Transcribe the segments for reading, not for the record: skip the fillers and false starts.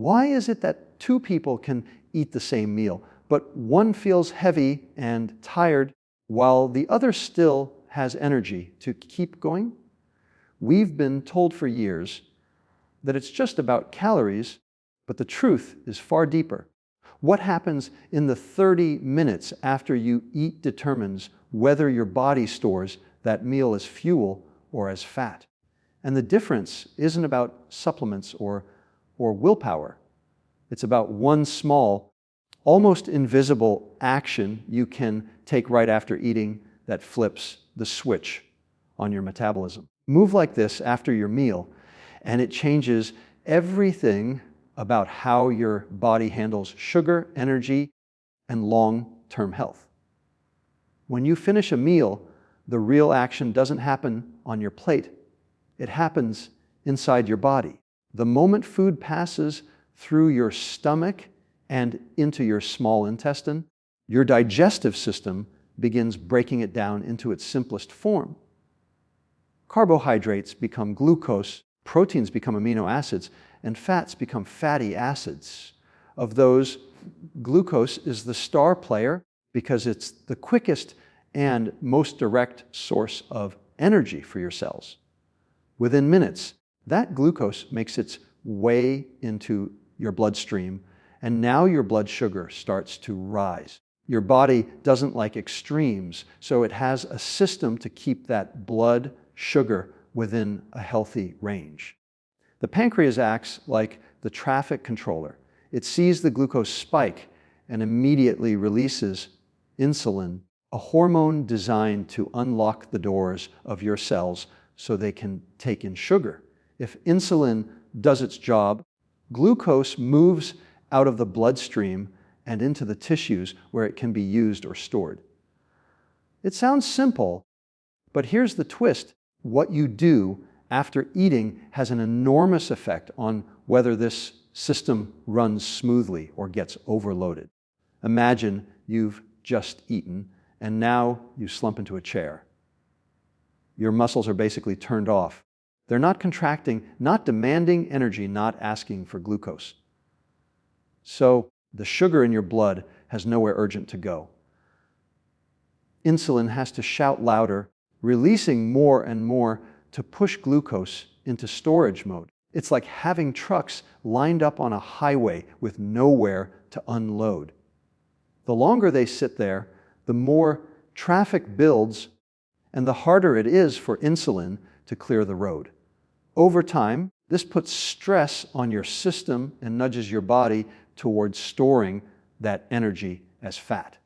Why is it that two people can eat the same meal, but one feels heavy and tired while the other still has energy to keep going? We've been told for years that it's just about calories, but the truth is far deeper. What happens in the 30 minutes after you eat determines whether your body stores that meal as fuel or as fat. And the difference isn't about supplements or willpower. It's about one small, almost invisible action you can take right after eating that flips the switch on your metabolism. Move like this after your meal, and it changes everything about how your body handles sugar, energy, and long-term health. When you finish a meal, the real action doesn't happen on your plate. It happens inside your body. The moment food passes through your stomach and into your small intestine, your digestive system begins breaking it down into its simplest form. Carbohydrates become glucose, proteins become amino acids, and fats become fatty acids. Of those, glucose is the star player because it's the quickest and most direct source of energy for your cells. Within minutes, that glucose makes its way into your bloodstream, and now your blood sugar starts to rise. Your body doesn't like extremes, so it has a system to keep that blood sugar within a healthy range. The pancreas acts like the traffic controller. It sees the glucose spike and immediately releases insulin, a hormone designed to unlock the doors of your cells so they can take in sugar. If insulin does its job, glucose moves out of the bloodstream and into the tissues where it can be used or stored. It sounds simple, but here's the twist. What you do after eating has an enormous effect on whether this system runs smoothly or gets overloaded. Imagine you've just eaten and now you slump into a chair. Your muscles are basically turned off. They're not contracting, not demanding energy, not asking for glucose. So the sugar in your blood has nowhere urgent to go. Insulin has to shout louder, releasing more and more to push glucose into storage mode. It's like having trucks lined up on a highway with nowhere to unload. The longer they sit there, the more traffic builds and the harder it is for insulin to clear the road. Over time, this puts stress on your system and nudges your body towards storing that energy as fat.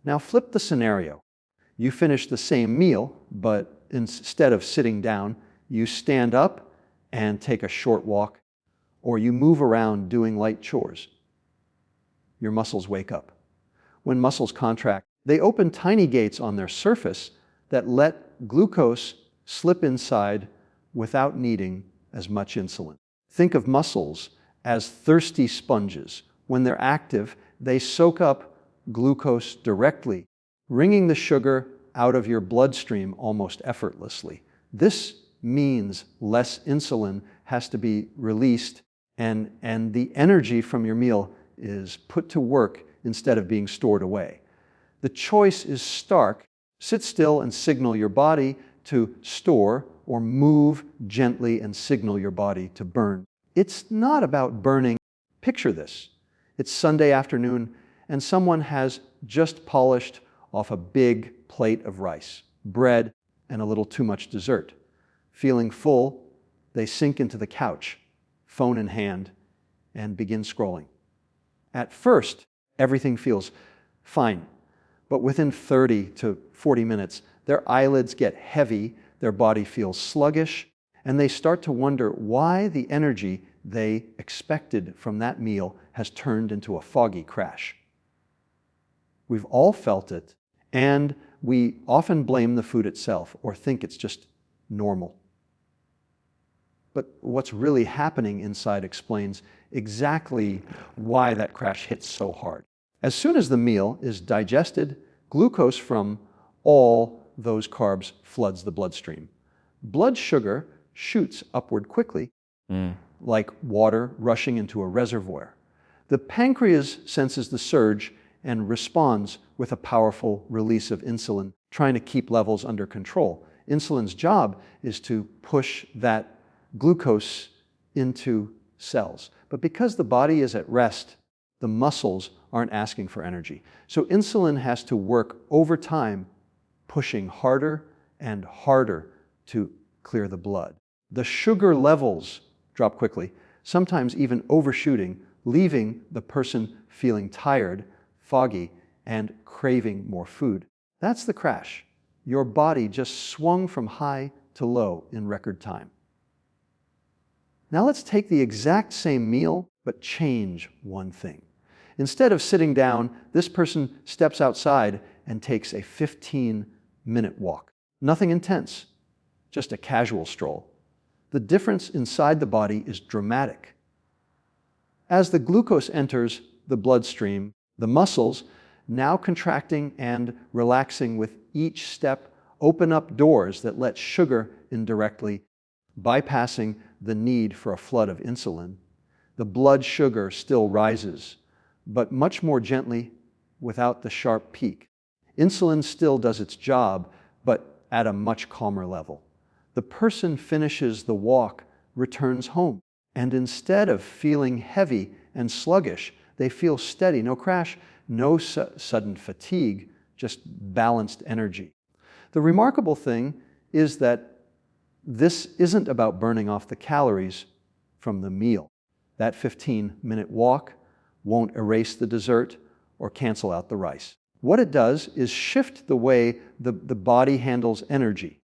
Now flip the scenario. You finish the same meal, but instead of sitting down, you stand up and take a short walk, or you move around doing light chores. Your muscles wake up. When muscles contract, they open tiny gates on their surface that let glucose slip inside without needing as much insulin. Think of muscles as thirsty sponges. When they're active, they soak up glucose directly, wringing the sugar out of your bloodstream almost effortlessly. This means less insulin has to be released and the energy from your meal is put to work instead of being stored away. The choice is stark. Sit still and signal your body to store, or move gently and signal your body to burn. It's not about burning. Picture this. It's Sunday afternoon and someone has just polished off a big plate of rice, bread, and a little too much dessert. Feeling full, they sink into the couch, phone in hand, and begin scrolling. At first, everything feels fine, but within 30 to 40 minutes, their eyelids get heavy, their body feels sluggish, and they start to wonder why the energy they expected from that meal has turned into a foggy crash. We've all felt it, and we often blame the food itself or think it's just normal. But what's really happening inside explains exactly why that crash hits so hard. As soon as the meal is digested, glucose from all those carbs floods the bloodstream. Blood sugar shoots upward quickly, like water rushing into a reservoir. The pancreas senses the surge and responds with a powerful release of insulin, trying to keep levels under control. Insulin's job is to push that glucose into cells. But because the body is at rest, the muscles aren't asking for energy. So insulin has to work over time, pushing harder and harder to clear the blood. The sugar levels drop quickly, sometimes even overshooting, leaving the person feeling tired, foggy, and craving more food. That's the crash. Your body just swung from high to low in record time. Now let's take the exact same meal, but change one thing. Instead of sitting down, this person steps outside and takes a 15-minute walk. Nothing intense, just a casual stroll. The difference inside the body is dramatic. As the glucose enters the bloodstream, the muscles, now contracting and relaxing with each step, open up doors that let sugar in directly, bypassing the need for a flood of insulin. The blood sugar still rises, but much more gently without the sharp peak. Insulin still does its job, but at a much calmer level. The person finishes the walk, returns home, and instead of feeling heavy and sluggish, they feel steady, no crash, no sudden fatigue, just balanced energy. The remarkable thing is that this isn't about burning off the calories from the meal. That 15-minute walk won't erase the dessert or cancel out the rice. What it does is shift the way the body handles energy.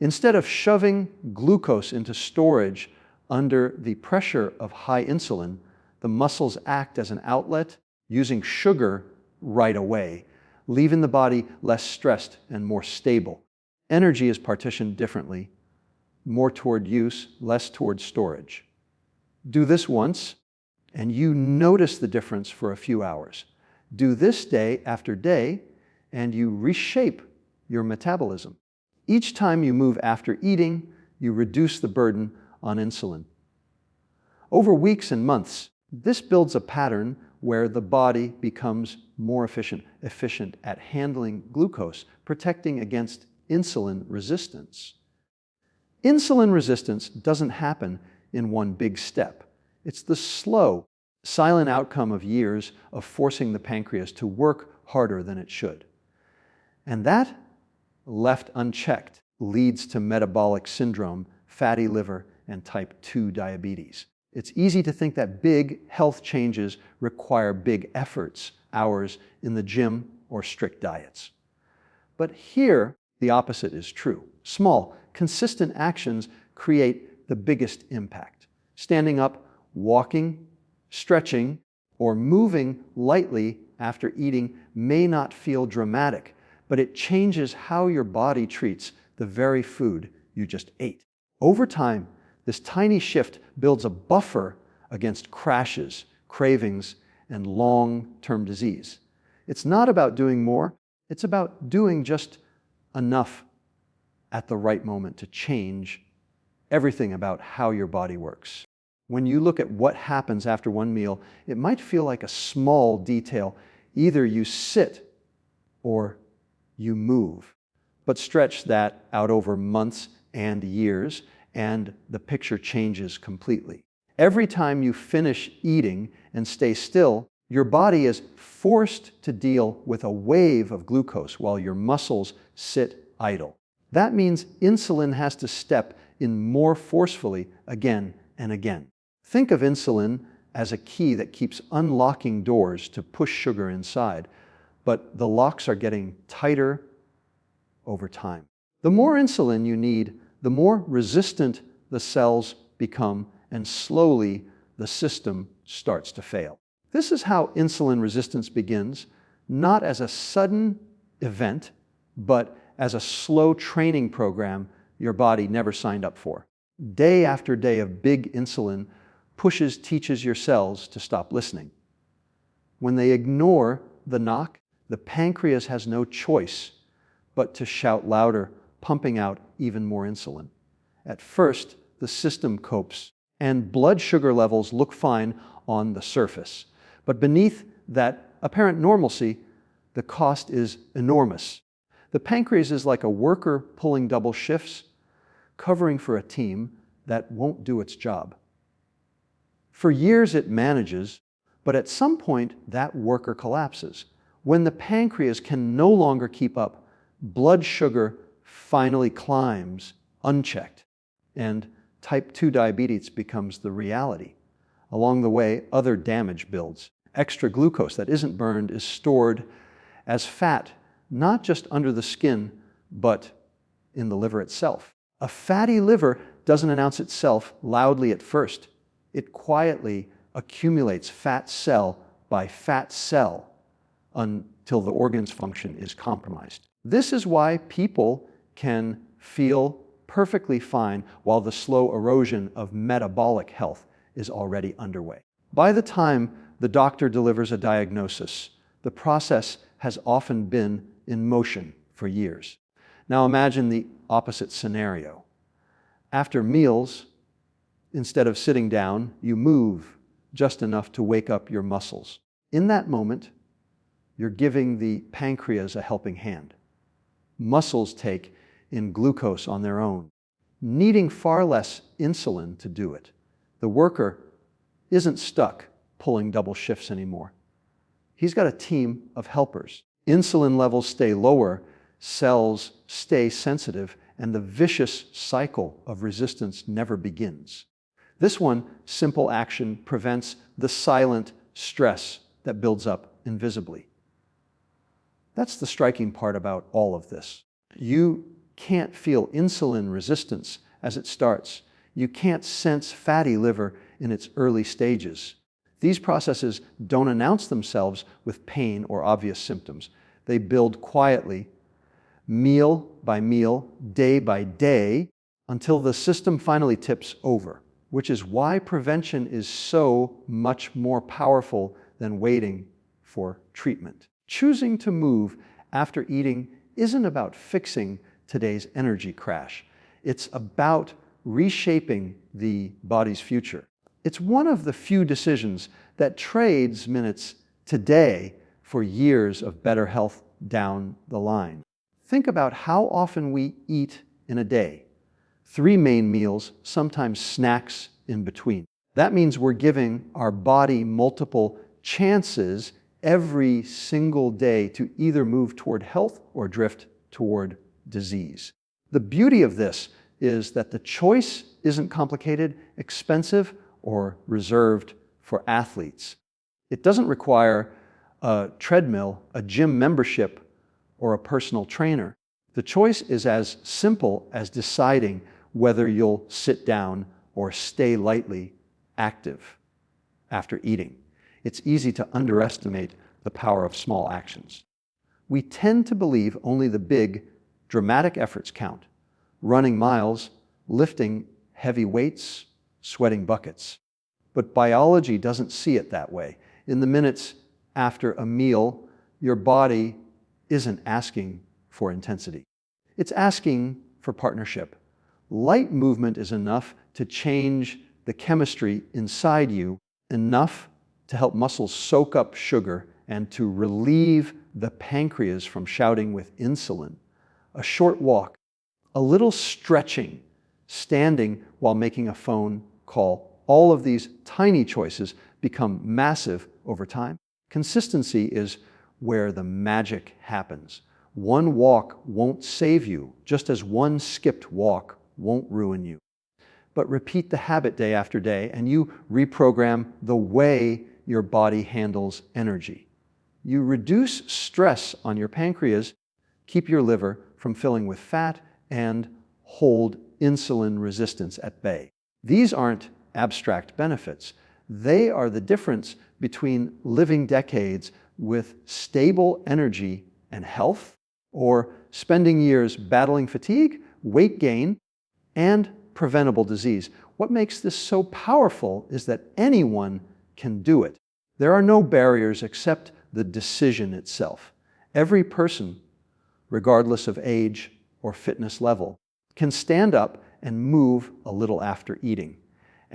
Instead of shoving glucose into storage under the pressure of high insulin, the muscles act as an outlet, using sugar right away, leaving the body less stressed and more stable. Energy is partitioned differently, more toward use, less toward storage. Do this once, and you notice the difference for a few hours. Do this day after day, and you reshape your metabolism. Each time you move after eating, you reduce the burden on insulin. Over weeks and months, this builds a pattern where the body becomes more efficient at handling glucose, protecting against insulin resistance. Insulin resistance doesn't happen in one big step. It's the slow, silent outcome of years of forcing the pancreas to work harder than it should. And that, left unchecked, leads to metabolic syndrome, fatty liver, and type 2 diabetes. It's easy to think that big health changes require big efforts, hours in the gym, or strict diets. But here, the opposite is true. Small, consistent actions create the biggest impact. Standing up, walking, stretching, or moving lightly after eating may not feel dramatic, but it changes how your body treats the very food you just ate. Over time, this tiny shift builds a buffer against crashes, cravings, and long-term disease. It's not about doing more, it's about doing just enough at the right moment to change everything about how your body works. When you look at what happens after one meal, it might feel like a small detail. Either you sit or you move, but stretch that out over months and years, and the picture changes completely. Every time you finish eating and stay still, your body is forced to deal with a wave of glucose while your muscles sit idle. That means insulin has to step in more forcefully again and again. Think of insulin as a key that keeps unlocking doors to push sugar inside, but the locks are getting tighter over time. The more insulin you need, the more resistant the cells become, and slowly the system starts to fail. This is how insulin resistance begins, not as a sudden event, but as a slow training program your body never signed up for. Day after day of big insulin teaches your cells to stop listening. When they ignore the knock, the pancreas has no choice but to shout louder, pumping out even more insulin. At first, the system copes and blood sugar levels look fine on the surface. But beneath that apparent normalcy, the cost is enormous. The pancreas is like a worker pulling double shifts, covering for a team that won't do its job. For years it manages, but at some point that worker collapses. When the pancreas can no longer keep up, blood sugar finally climbs unchecked, and type 2 diabetes becomes the reality. Along the way, other damage builds. Extra glucose that isn't burned is stored as fat, not just under the skin, but in the liver itself. A fatty liver doesn't announce itself loudly at first. It quietly accumulates fat cell by fat cell until the organ's function is compromised. This is why people can feel perfectly fine while the slow erosion of metabolic health is already underway. By the time the doctor delivers a diagnosis, the process has often been in motion for years. Now imagine the opposite scenario. After meals, instead of sitting down, you move just enough to wake up your muscles. In that moment, you're giving the pancreas a helping hand. Muscles take in glucose on their own, needing far less insulin to do it. The worker isn't stuck pulling double shifts anymore. He's got a team of helpers. Insulin levels stay lower, cells stay sensitive, and the vicious cycle of resistance never begins. This one simple action prevents the silent stress that builds up invisibly. That's the striking part about all of this. You can't feel insulin resistance as it starts. You can't sense fatty liver in its early stages. These processes don't announce themselves with pain or obvious symptoms. They build quietly, meal by meal, day by day, until the system finally tips over, which is why prevention is so much more powerful than waiting for treatment. Choosing to move after eating isn't about fixing today's energy crash. It's about reshaping the body's future. It's one of the few decisions that trades minutes today for years of better health down the line. Think about how often we eat in a day. 3 main meals, sometimes snacks in between. That means we're giving our body multiple chances every single day to either move toward health or drift toward disease. The beauty of this is that the choice isn't complicated, expensive, or reserved for athletes. It doesn't require a treadmill, a gym membership, or a personal trainer. The choice is as simple as deciding whether you'll sit down or stay lightly active after eating. It's easy to underestimate the power of small actions. We tend to believe only the big, dramatic efforts count. Running miles, lifting heavy weights, sweating buckets. But biology doesn't see it that way. In the minutes after a meal, your body isn't asking for intensity. It's asking for partnership. Light movement is enough to change the chemistry inside you, enough to help muscles soak up sugar and to relieve the pancreas from shouting with insulin. A short walk, a little stretching, standing while making a phone call. All of these tiny choices become massive over time. Consistency is where the magic happens. One walk won't save you, just as one skipped walk won't ruin you. But repeat the habit day after day, and you reprogram the way your body handles energy. You reduce stress on your pancreas, keep your liver from filling with fat, and hold insulin resistance at bay. These aren't abstract benefits. They are the difference between living decades with stable energy and health, or spending years battling fatigue, weight gain, and preventable disease. What makes this so powerful is that anyone can do it. There are no barriers except the decision itself. Every person, regardless of age or fitness level, can stand up and move a little after eating.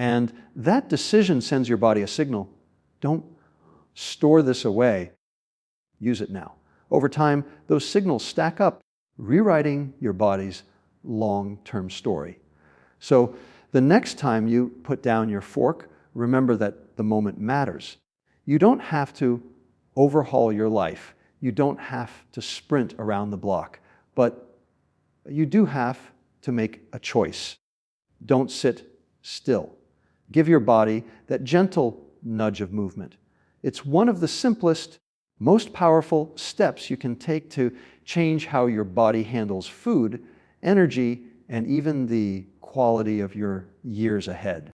And that decision sends your body a signal. Don't store this away. Use it now. Over time, those signals stack up, rewriting your body's long-term story. So the next time you put down your fork, remember that the moment matters. You don't have to overhaul your life. You don't have to sprint around the block, but you do have to make a choice. Don't sit still. Give your body that gentle nudge of movement. It's one of the simplest, most powerful steps you can take to change how your body handles food, energy, and even the quality of your years ahead.